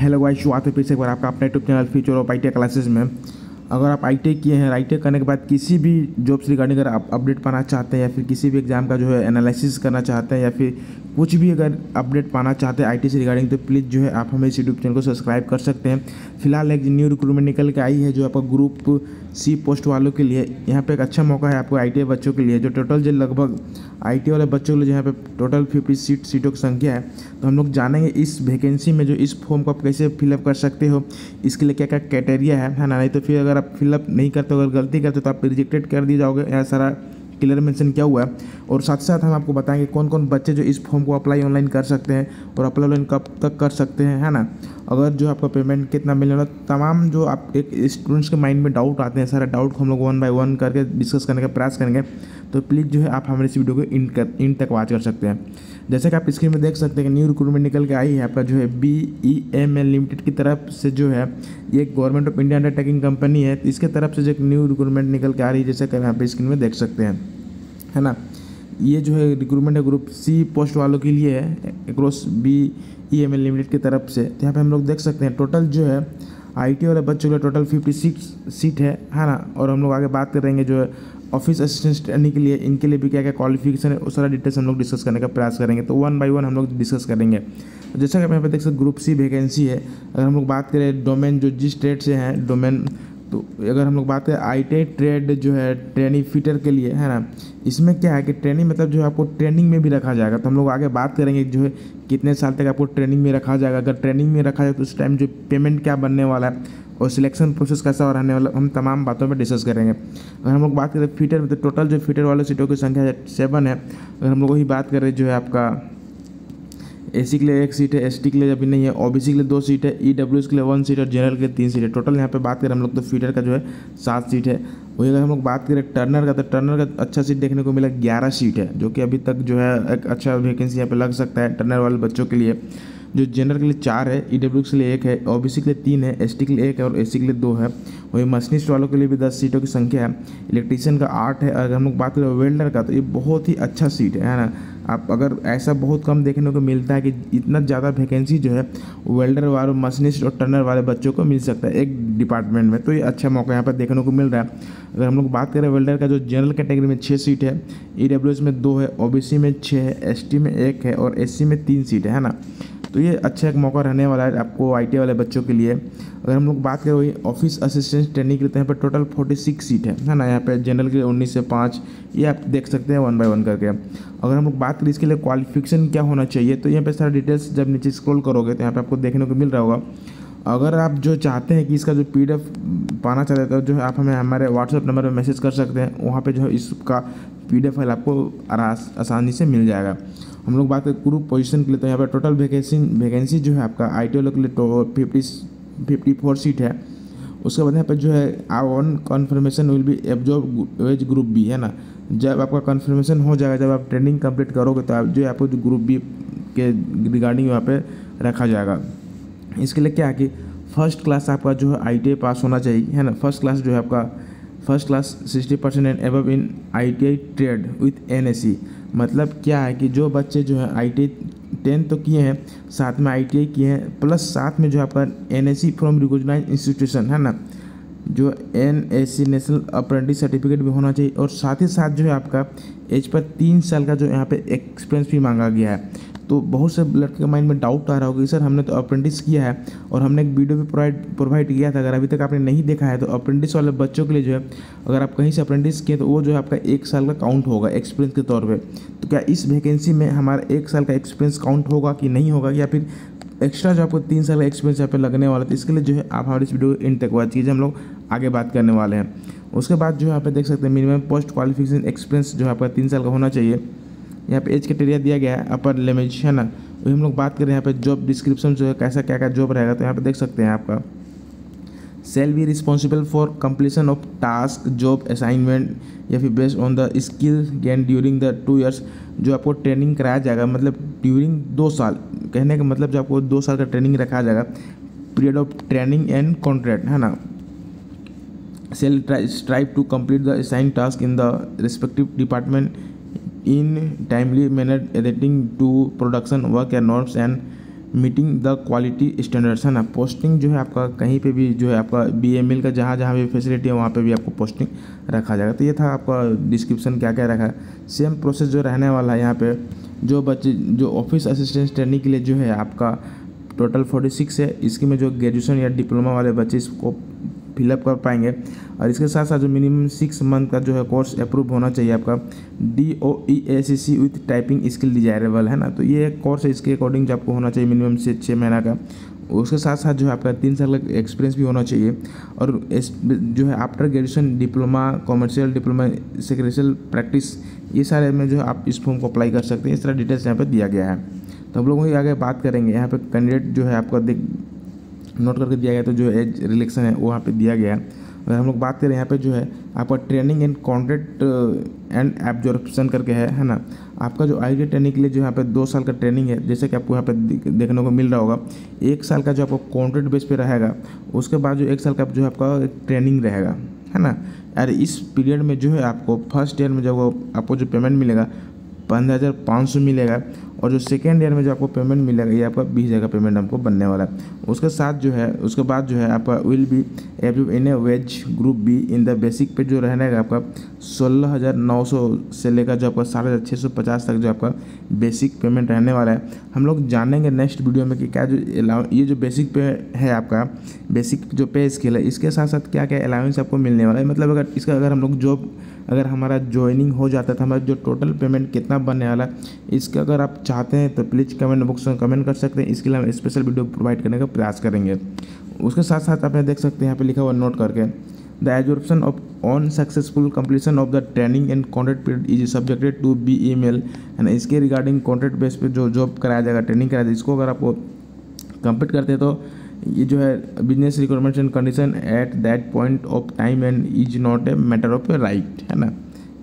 Hello guys, स्वागत है फिर से एक बार आपका अपने YouTube channel future of IT classes में। अगर आप आईटी किए हैं, आईटी करने के बाद किसी भी जॉब से रिगार्डिंग अगर आप अपडेट पाना चाहते हैं या फिर किसी भी एग्जाम का जो है एनालिसिस करना चाहते हैं या फिर कुछ भी अगर अपडेट पाना चाहते हैं आईटी से रिगार्डिंग, तो प्लीज़ जो है आप हमें इस यूट्यूब चैनल को सब्सक्राइब कर सकते हैं। फिलहाल एक न्यू रिक्रूटमेंट निकल के आई है जो आपका ग्रुप सी पोस्ट वालों के लिए। यहाँ पे एक अच्छा मौका है आपको आईटी बच्चों के लिए, जो टोटल जो लगभग आईटी वाले बच्चों के लिए जहाँ पे टोटल 50 सीटों की संख्या है। तो हम लोग जानेंगे इस वैकेंसी में जो इस फॉर्म को आप कैसे फिलअप कर सकते हो, इसके लिए क्या क्या क्राइटेरिया है ना। नहीं तो फिर अगर आप फिलअप नहीं करते हो, अगर गलती करते हो तो आप रिजेक्टेड कर दिए जाओगे। यहाँ सारा क्लियर मेंशन किया हुआ है। और साथ साथ हम आपको बताएंगे कौन कौन बच्चे जो इस फॉर्म को अप्लाई ऑनलाइन कर सकते हैं और अप्लाई ऑनलाइन कब तक कर सकते हैं, है ना। अगर जो आपका पेमेंट कितना मिलने वाला, तमाम जो आप एक स्टूडेंट्स के माइंड में डाउट आते हैं, सारे डाउट को हम लोग 1 बाय 1 करके डिस्कस करने का प्रयास करेंगे। तो प्लीज़ जो है आप हमारे इस वीडियो को इन तक वॉच कर सकते हैं। जैसे कि आप स्क्रीन में देख सकते हैं कि न्यू रिक्रूटमेंट निकल के आई है आपका जो है BEML लिमिटेड की तरफ से, जो है ये government of India undertaking company है। तो इसके तरफ से जो एक न्यू रिक्रूटमेंट निकल के आ रही है, जैसे कि यहाँ पे स्क्रीन में देख सकते हैं, है ना। ये जो है रिक्रूटमेंट है ग्रुप सी पोस्ट वालों के लिए है, अक्रॉस BEML लिमिटेड की तरफ से। तो यहाँ पे हम लोग देख सकते हैं टोटल जो है आईटी वाले बच्चों के लिए टोटल 56 सीट है ना। और हम लोग आगे बात करेंगे जो है ऑफिस असिस्टेंट ट्रेनिंग के लिए, इनके लिए भी क्या क्या क्वालिफिकेशन है, उस सारा डिटेल्स हम लोग डिस्कस करने का प्रयास करेंगे। तो 1 बाय 1 हम लोग डिस्कस करेंगे। तो जैसा कि आप यहाँ पे देख सकते ग्रुप सी वैकेंसी है। अगर हम लोग बात करें डोमेन जो जिस ट्रेड से हैं डोमेन, तो अगर हम लोग बात करें आईटी ट्रेड जो है ट्रेनिंग फिटर के लिए, है ना। इसमें क्या है कि ट्रेनिंग मतलब जो है आपको ट्रेनिंग में भी रखा जाएगा। तो हम लोग आगे बात करेंगे जो है कितने साल तक आपको ट्रेनिंग में रखा जाएगा। अगर ट्रेनिंग में रखा जाए तो उस टाइम जो पेमेंट क्या बनने वाला है और सिलेक्शन प्रोसेस कैसा रहने वाला, हम तमाम बातों पर डिस्कस करेंगे। अगर हम लोग बात करें फिटर में, तो टोटल जो फिटर वाले सीटों की संख्या 7 है। अगर हम लोग वही बात करें जो है आपका एसी के लिए 1 सीट है, एसटी के लिए अभी नहीं है, ओबीसी के लिए 2 सीट है, ईडब्ल्यूएस के लिए 1 सीट और जनरल के लिए 3 सीट है। टोटल यहाँ पे बात करें हम लोग तो फीटर का जो है 7 सीट है। वही अगर हम लोग बात करें टर्नर का, तो टर्नर का अच्छा सीट देखने को मिला 11 सीट है, जो कि अभी तक जो है एक अच्छा वैकेंसी यहाँ पे लग सकता है टर्नर वाले बच्चों के लिए। जो जनरल के लिए 4 है, ईडब्ल्यूएस के लिए 1 है, ओबीसी के लिए 3 है, एसटी के लिए 1 है और एसी के लिए 2 है। वही मशीनिस्ट वालों के लिए भी 10 सीटों की संख्या है। इलेक्ट्रीशियन का 8 है। अगर हम लोग बात करें वेल्डर का, तो ये बहुत ही अच्छा सीट है ना। आप अगर ऐसा बहुत कम देखने को मिलता है कि इतना ज़्यादा वैकेंसी जो है वेल्डर वाले, मशीनिस्ट और टर्नर वाले बच्चों को मिल सकता है एक डिपार्टमेंट में। तो ये अच्छा मौका यहाँ पर देखने को मिल रहा है। अगर हम लोग बात करें वेल्डर का, जो जनरल कैटेगरी में 6 सीट है, ईडब्ल्यूएस में 2 है, ओबीसी में 6 है, एसटी में 1 है और एससी में 3 सीट है ना। तो ये अच्छा एक मौका रहने वाला है आपको आईटी वाले बच्चों के लिए। अगर हम लोग बात करें वही ऑफिस असिस्टेंट ट्रेनिंग के लिए, तो यहाँ पर टोटल 46 सीट है ना। यहाँ पे जनरल के लिए 19 से 5, ये आप देख सकते हैं 1 बाय 1 करके। अगर हम लोग बात करें इसके लिए क्वालिफिकेशन क्या होना चाहिए, तो यहाँ पे सारा डिटेल्स जब नीचे स्क्रॉल करोगे तो यहाँ पे आपको देखने को मिल रहा होगा। अगर आप जो चाहते हैं कि इसका जो PDF पाना चाहते हैं, तो जो है आप हमें हमारे व्हाट्सएप नंबर पर मैसेज कर सकते हैं। वहाँ पे जो है इसका PDF फाइल आपको आसानी से मिल जाएगा। हम लोग बात करें ग्रुप पोजीशन के लिए, तो यहाँ पर टोटल वैकेंसी जो है आपका आईटी वालों के लिए तो 54 सीट है। उसके बाद यहाँ पर जो है on confirmation will be absorb as group B, है ना। जब आपका कन्फर्मेशन हो जाएगा, जब आप ट्रेनिंग कंप्लीट करोगे, तो आप जो है आपको ग्रुप बी के रिगार्डिंग वहाँ पे रखा जाएगा। इसके लिए क्या है कि फर्स्ट क्लास आपका जो है ITI पास होना चाहिए, है ना। फर्स्ट क्लास जो है आपका first class 60% and above in ITI trade with NSE। मतलब क्या है कि जो बच्चे जो है ITI 10 तो किए हैं, साथ में ITI किए हैं, प्लस साथ में जो आपका NSE फ्रॉम रिकॉग्नाइज्ड इंस्टीट्यूशन, है ना, जो NSE नेशनल अप्रेंटिस सर्टिफिकेट भी होना चाहिए। और साथ ही साथ जो है आपका एज पर 3 साल का जो यहाँ पे एक्सपीरियंस भी मांगा गया है। तो बहुत से लड़के के माइंड में डाउट आ रहा होगा कि सर हमने तो अप्रेंटिस किया है और हमने एक वीडियो भी प्रोवाइड किया था। अगर अभी तक आपने नहीं देखा है, तो अप्रेंटिस वाले बच्चों के लिए जो है अगर आप कहीं से अप्रेंटिस किए, तो वो जो है आपका 1 साल का काउंट होगा एक्सपीरियंस के तौर पे। तो क्या इस वैकेंसी में हमारा 1 साल का एक्सपीरियंस काउंट होगा कि नहीं होगा, या फिर एक्स्ट्रा जो आपको 3 साल का एक्सपीरियंस यहाँ पे लगने वाला है। तो इसके लिए जो है आप हमारे इस वीडियो इन तक वॉच कीजिए, हम लोग आगे बात करने वाले हैं। उसके बाद जो है यहाँ पे देख सकते हैं मिनिमम पोस्ट क्वालिफिकेशन एक्सपीरियंस जो है आपका 3 साल का होना चाहिए। यहाँ पे एज क्राइटेरिया दिया गया है अपर लिमिट, है ना। वही हम लोग बात करें यहाँ पे जॉब डिस्क्रिप्शन जो है कैसा क्या क्या जॉब रहेगा, तो यहाँ पे देख सकते हैं आपका cell be responsible for completion of task job assignment या फिर based on the skill gain during the 2 years. जो आपको ट्रेनिंग कराया जाएगा, मतलब ड्यूरिंग 2 साल, कहने का मतलब जो आपको 2 साल का ट्रेनिंग रखा जाएगा, period of training and contract, है ना। Cell strive to complete the assign task in the respective department in timely manner adhering to production work and norms and meeting the quality standards, है ना। Posting जो है आपका कहीं पे भी जो है आपका BAML का जहाँ जहाँ भी फैसिलिटी है वहाँ पे भी आपको पोस्टिंग रखा जाएगा। तो ये था आपका डिस्क्रिप्शन क्या क्या रखा है। सेम प्रोसेस जो रहने वाला है यहाँ पे, जो बच्चे जो ऑफिस असिस्टेंट ट्रेनिंग के लिए जो है आपका टोटल 46 है, इसकी में जो ग्रेजुएशन या डिप्लोमा वाले बच्चे इसको फिलअप कर पाएंगे। और इसके साथ साथ जो मिनिमम 6 मंथ का जो है कोर्स अप्रूव होना चाहिए आपका DOEACC with typing skill desirable, है ना। तो ये कोर्स है, इसके अकॉर्डिंग जो आपको होना चाहिए मिनिमम से 6 महीना का। उसके साथ साथ जो है आपका 3 साल का एक्सपीरियंस भी होना चाहिए। और जो है after graduation diploma, commercial diploma, secretarial practice, ये सारे में जो है आप इस फॉर्म को अप्लाई कर सकते हैं। इस तरह डिटेल्स यहाँ पर दिया गया है। तो हम लोग वही आगे बात करेंगे। यहाँ पे कैंडिडेट जो है आपका नोट करके दिया गया, तो जो एज रिलेक्शन है वो यहाँ पे दिया गया है। अगर हम लोग बात करें यहाँ पे जो है आपका training and contract and absorption करके है ना। आपका जो IT ट्रेनिंग के लिए जो यहाँ पे 2 साल का ट्रेनिंग है, जैसे कि आपको यहाँ पे देखने को मिल रहा होगा। 1 साल का जो आपको कॉन्ट्रैक्ट बेस पे रहेगा, उसके बाद जो 1 साल का जो है आपका ट्रेनिंग रहेगा, है ना। और इस पीरियड में जो है आपको फर्स्ट ईयर में जब आपको जो पेमेंट मिलेगा 15,500 मिलेगा, और जो सेकेंड ईयर में जो आपको पेमेंट मिलेगा ये आपका 20,000 का पेमेंट हमको बनने वाला है। उसके साथ जो है उसके बाद जो है आपका will be absorb in a wage group B in the basic pay जो रहने का आपका 16,900 से लेकर जो आपका 6,650 तक जो आपका बेसिक पेमेंट रहने वाला है। हम लोग जानेंगे नेक्स्ट वीडियो में कि क्या जो ये जो बेसिक पे है आपका बेसिक जो पे स्केल है, इसके साथ साथ क्या क्या अलाउंस आपको मिलने वाला है। मतलब अगर हम लोग जॉब अगर हमारा ज्वाइनिंग हो जाता था, हमारा जो टोटल पेमेंट कितना बनने वाला है, इसका अगर आप चाहते हैं तो प्लीज़ कमेंट बॉक्स में कमेंट कर सकते हैं। इसके लिए हम स्पेशल वीडियो प्रोवाइड करने का प्रयास करेंगे। उसके साथ साथ आपने देख सकते हैं यहाँ पे लिखा हुआ नोट करके, the absorption of on successful completion of the training and contract period is subjected to be email, and इसके रिगार्डिंग कॉन्ट्रैक्ट बेस पे जो जॉब कराया जाएगा, ट्रेनिंग कराया जाएगा, इसको अगर आपको कंप्लीट करते हैं तो ये जो है business requirements and condition at that point of time and is not a matter of A right, है ना।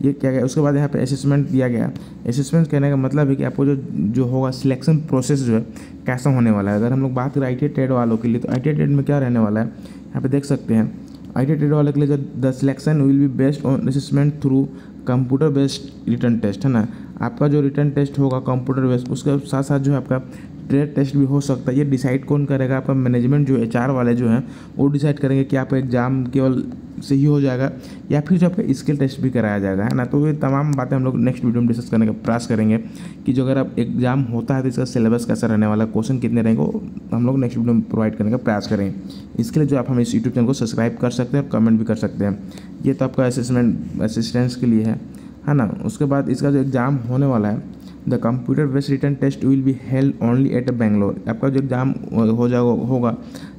ये क्या गया। उसके बाद यहाँ पे असेसमेंट दिया गया। असेसमेंट कहने का मतलब है कि आपको जो होगा सिलेक्शन प्रोसेस जो है कैसा होने वाला है। अगर हम लोग बात करें IT ट्रेड वालों के लिए, तो IT ट्रेड में क्या रहने वाला है, यहाँ पे देख सकते हैं। IT ट्रेड वाले के लिए जो the selection will be based on assessment through computer based written test, है ना। आपका जो रिटर्न टेस्ट होगा कंप्यूटर बेस्ड, उसके साथ साथ जो है आपका ट्रेड टेस्ट भी हो सकता है। ये डिसाइड कौन करेगा, आपका मैनेजमेंट जो HR वाले जो हैं वो डिसाइड करेंगे कि आपका एग्ज़ाम केवल से ही हो जाएगा या फिर जो आपका स्किल टेस्ट भी कराया जाएगा, है ना। तो ये तमाम बातें हम लोग नेक्स्ट वीडियो में डिस्कस करने का प्रयास करेंगे कि जो अगर आप एग्जाम होता है तो इसका सिलेबस कैसा रहने वाला, क्वेश्चन कितने रहेंगे, वो हम लोग नेक्स्ट वीडियो में प्रोवाइड करने का प्रयास करेंगे। इसके लिए जो आप हमें इस यूट्यूब चैनल को सब्सक्राइब कर सकते हैं और कमेंट भी कर सकते हैं। ये तो आपका असेसमेंट असिस्टेंस के लिए है ना। उसके बाद इसका जो एग्ज़ाम होने वाला है, the computer based written test will be held only at Bangalore. आपका जो एग्ज़ाम होगा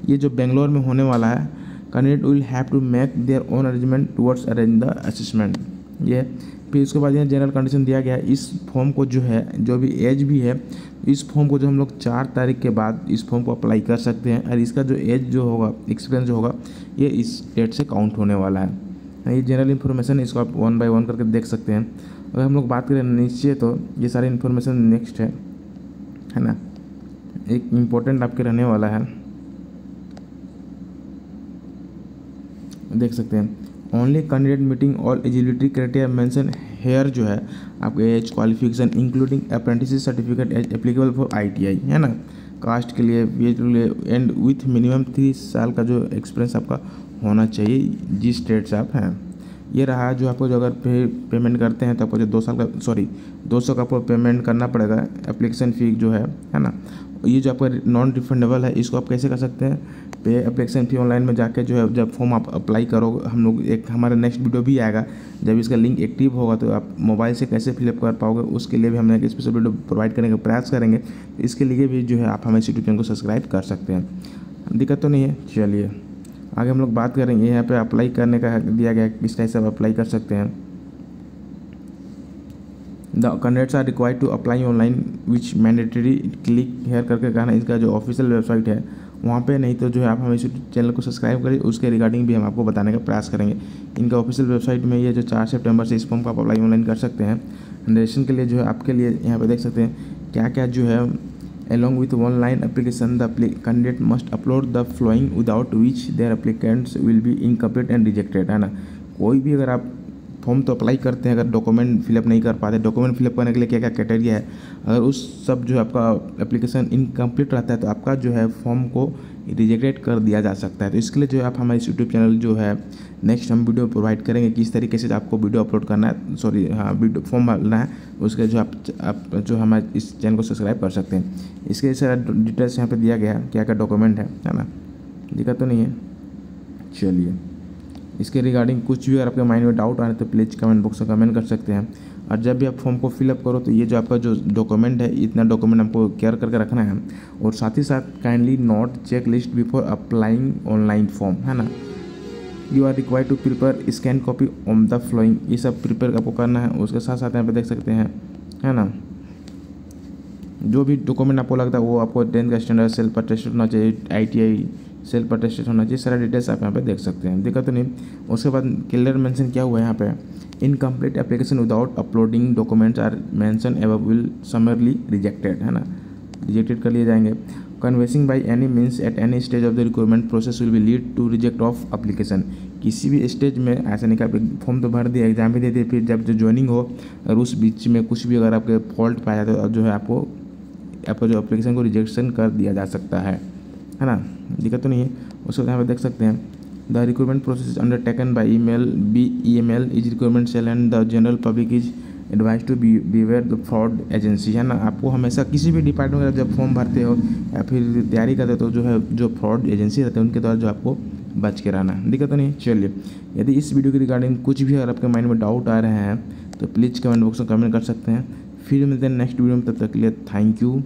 ये जो बेंगलोर में होने वाला है, candidate will have to make their own arrangement towards arrange the assessment. ये फिर उसके बाद यहाँ जनरल कंडीशन दिया गया है। इस फॉर्म को जो है जो भी एज भी है, इस फॉर्म को जो हम लोग 4 तारीख के बाद इस फॉर्म को अप्लाई कर सकते हैं। और इसका जो एज जो होगा, एक्सपीरियंस जो होगा, ये इस डेट से काउंट होने वाला है। ये जनरल इन्फॉर्मेशन, इसको आप 1 बाय 1 करके देख सकते हैं। अगर हम लोग बात करें नीचे, तो ये सारी इन्फॉर्मेशन नेक्स्ट है ना। एक इम्पोर्टेंट आपके रहने वाला है, देख सकते हैं। Only candidate meeting all eligibility criteria mention here जो है आपके age qualification including apprentice certificate as applicable for ITI, है ना। कास्ट के लिए, PhD के लिए, एंड विथ मिनिमम 3 साल का जो एक्सपीरियंस आपका होना चाहिए जिस स्टेट से आप हैं। ये रहा जो आपको जो अगर पेमेंट करते हैं तो आपको जो 200 का आपको पेमेंट करना पड़ेगा एप्लीकेशन फ़ी जो है ना। ये जो आपका नॉन रिफंडेबल है, इसको आप कैसे कर सकते हैं, पे एप्लीकेशन फ़ी ऑनलाइन में जाके जो है जब फॉर्म आप अप्लाई करो, हम लोग एक हमारा नेक्स्ट वीडियो भी आएगा, जब इसका लिंक एक्टिव होगा तो आप मोबाइल से कैसे फिलअप कर पाओगे, उसके लिए भी हम एक स्पेशल वीडियो प्रोवाइड करने का प्रयास करेंगे। इसके लिए भी जो है आप हमें यूट्यूब चैनल को सब्सक्राइब कर सकते हैं, दिक्कत तो नहीं है। चलिए आगे हम लोग बात करेंगे। यहाँ पे अप्लाई करने का दिया गया किस टाइप से आप अप्लाई कर सकते हैं। The candidates are required to apply online which mandatory click here करके कहना, इसका जो ऑफिशियल वेबसाइट है वहाँ पे, नहीं तो जो है आप हमें इस चैनल को सब्सक्राइब करें, उसके रिगार्डिंग भी हम आपको बताने का प्रयास करेंगे। इनका ऑफिशियल वेबसाइट में ये जो 4 सितंबर से इस फॉर्म का आप अप्लाई ऑनलाइन कर सकते हैं। रजिस्ट्रेशन के लिए जो है आपके लिए यहाँ पे देख सकते हैं क्या क्या जो है, along with one line application the candidate must upload the following without which their applicants will be incomplete and rejected, है ना। कोई भी अगर आप फॉर्म तो अप्लाई करते हैं, अगर डॉक्यूमेंट फिलअप नहीं कर पाते, डॉक्यूमेंट फिलअप करने के लिए क्या क्या क्राइटेरिया है, अगर उस सब जो है आपका एप्लीकेशन इनकम्प्लीट रहता है तो आपका जो है फॉर्म को रिजेक्टेड कर दिया जा सकता है। तो इसके लिए जो है आप हमारे यूट्यूब चैनल जो है नेक्स्ट हम वीडियो प्रोवाइड करेंगे किस तरीके से आपको वीडियो अपलोड करना है, सॉरी हाँ वीडियो फॉर्म भरना है, उसके जो आप जो हमारे इस चैनल को सब्सक्राइब कर सकते हैं। इसके सारा डिटेल्स यहाँ पे दिया गया है, क्या क्या डॉक्यूमेंट है ना, दिक्कत तो नहीं है। चलिए, इसके रिगार्डिंग कुछ भी अगर आपके माइंड में डाउट आ रहा है तो प्लीज़ कमेंट बॉक्स में कमेंट कर सकते हैं। और जब भी आप फॉर्म को फिलअप करो तो ये जो आपका जो डॉक्यूमेंट है, इतना डॉक्यूमेंट आपको केयर करके रखना है। और साथ ही साथ kindly note check list before applying online form, है ना। You are required to prepare scan copy on the following, ये सब प्रिपेयर आपको करना है। उसके साथ साथ यहाँ पे देख सकते हैं, है ना, जो भी डॉक्यूमेंट आपको लगता है वो आपको 10th का स्टैंडर्ड सेल्फ अटेस्टेड होना चाहिए, ITI सेल्फ अटेस्टेड होना चाहिए, सारा डिटेल्स आप यहाँ पे देख सकते हैं, दिक्कत तो नहीं। उसके बाद क्लियर मेंशन क्या हुआ है यहाँ पे, incomplete application without uploading documents are mention above will summarily rejected, है ना, रिजेक्टेड कर लिए जाएंगे। Canvassing by any means at any stage of the requirement process will be lead to reject of application, किसी भी स्टेज में ऐसा नहीं कि फॉर्म तो भर दिया, एग्जाम भी दे दिए, फिर जब जो ज्वाइनिंग हो और उस बीच में कुछ भी अगर आपके फॉल्ट पाया जाए तो जो है आपको जो एप्लीकेशन को रिजेक्शन कर दिया जा सकता है ना, दिक्कत तो नहीं है। उसको यहाँ पे देख सकते हैं, the recruitment process undertaken by email is recruitment cell and the general public is advise to beware the fraud agency, है ना। आपको हमेशा किसी भी डिपार्टमेंट में जब फॉर्म भरते हो या फिर तैयारी करते हो तो जो है जो फ्रॉड एजेंसी रहते हैं उनके द्वारा जो आपको बच के रहना, दिक्कत तो नहीं। चलिए, यदि इस वीडियो के रिगार्डिंग कुछ भी अगर आपके माइंड में डाउट आ रहे हैं तो प्लीज़ कमेंट बॉक्स में कमेंट कर सकते हैं। फिर मिलते हैं नेक्स्ट वीडियो में, तब तक के लिए थैंक यू।